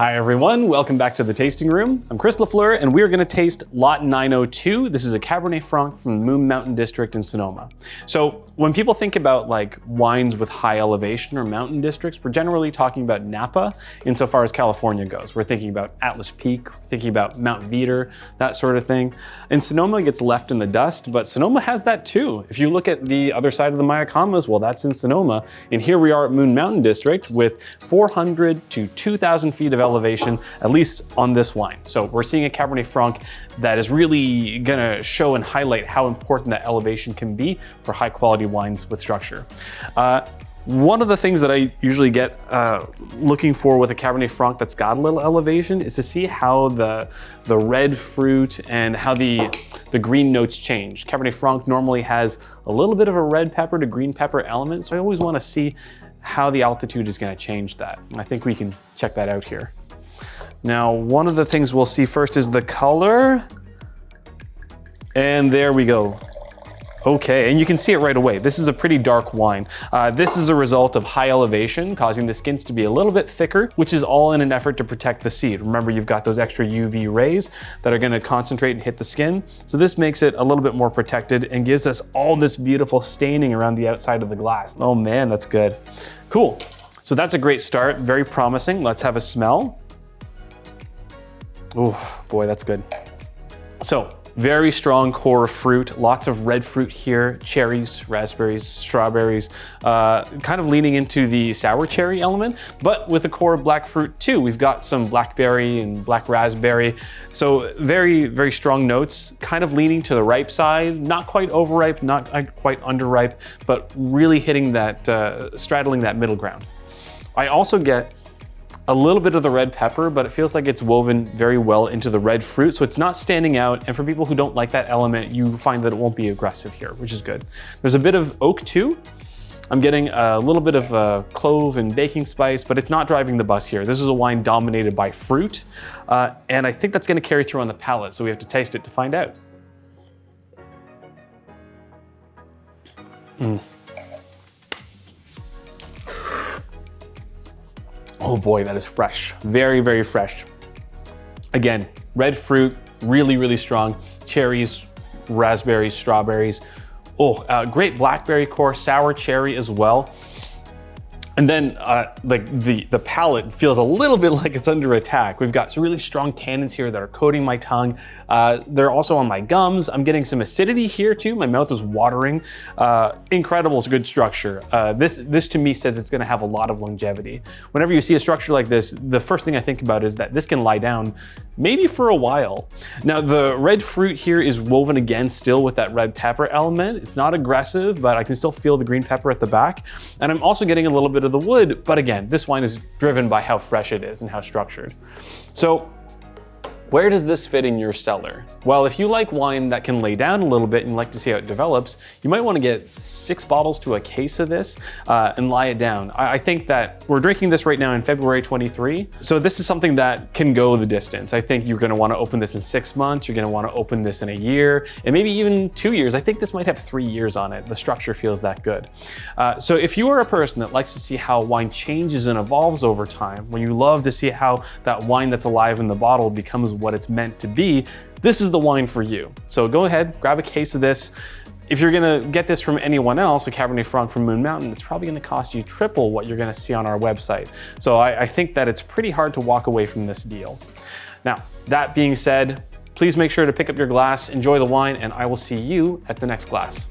Hi everyone, welcome back to the tasting room. I'm Chris Lafleur and we're gonna taste Lot 902. This is a Cabernet Franc from the Moon Mountain district in Sonoma. So when people think about like wines with high elevation or mountain districts, we're generally talking about Napa insofar as California goes. We're thinking about Atlas Peak, we're thinking about Mount Veeder, that sort of thing. And Sonoma gets left in the dust, but Sonoma has that too. If you look at the other side of the Mayacamas, well, that's in Sonoma. And here we are at Moon Mountain district with 400 to 2,000 feet of elevation, at least on this wine. So we're seeing a Cabernet Franc that is really gonna show and highlight how important that elevation can be for high quality wines with structure. One of the things that I usually get looking for with a Cabernet Franc that's got a little elevation is to see how the red fruit and how the green notes change. Cabernet Franc normally has a little bit of a red pepper to green pepper element, so I always wanna see how the altitude is gonna change that. I think we can check that out here. Now, one of the things we'll see first is the color. And there we go. Okay, and you can see it right away. This is a pretty dark wine. This is a result of high elevation, causing the skins to be a little bit thicker, which is all in an effort to protect the seed. Remember, you've got those extra UV rays that are gonna concentrate and hit the skin. So this makes it a little bit more protected and gives us all this beautiful staining around the outside of the glass. Oh man, that's good. Cool. So that's a great start, very promising. Let's have a smell. Oh boy, that's good. So, very strong core of fruit, lots of red fruit here, cherries, raspberries, strawberries, kind of leaning into the sour cherry element, but with a core of black fruit too. We've got some blackberry and black raspberry. So very, very strong notes, kind of leaning to the ripe side, not quite overripe, not quite underripe, but really hitting that, straddling that middle ground. I also get a little bit of the red pepper, but it feels like it's woven very well into the red fruit, so it's not standing out. And for people who don't like that element, you find that it won't be aggressive here, which is good. There's a bit of oak too. I'm getting a little bit of clove and baking spice, but it's not driving the bus here. This is a wine dominated by fruit, and I think that's gonna carry through on the palate, so we have to taste it to find out. Oh boy, that is fresh. Very, very fresh. Again, red fruit, really, really strong. Cherries, raspberries, strawberries. Oh, great blackberry core, sour cherry as well. And then the palate feels a little bit like it's under attack. We've got some really strong tannins here that are coating my tongue. They're also on my gums. I'm getting some acidity here too. My mouth is watering. Incredible good structure. This to me says it's gonna have a lot of longevity. Whenever you see a structure like this, the first thing I think about is that this can lie down maybe for a while. Now the red fruit here is woven again still with that red pepper element. It's not aggressive, but I can still feel the green pepper at the back. And I'm also getting a little bit of the wood, but again, this wine is driven by how fresh it is and how structured. So where does this fit in your cellar? Well, if you like wine that can lay down a little bit and like to see how it develops, you might want to get 6 bottles to a case of this and lie it down. I think that we're drinking this right now in February 23. So this is something that can go the distance. I think you're going to want to open this in 6 months. You're going to want to open this in a year and maybe even 2 years. I think this might have 3 years on it. The structure feels that good. So if you are a person that likes to see how wine changes and evolves over time, when you love to see how that wine that's alive in the bottle becomes what it's meant to be, this is the wine for you. So go ahead, grab a case of this. If you're gonna get this from anyone else, a Cabernet Franc from Moon Mountain, it's probably gonna cost you triple what you're gonna see on our website. So I think that it's pretty hard to walk away from this deal. Now, that being said, please make sure to pick up your glass, enjoy the wine, and I will see you at the next glass.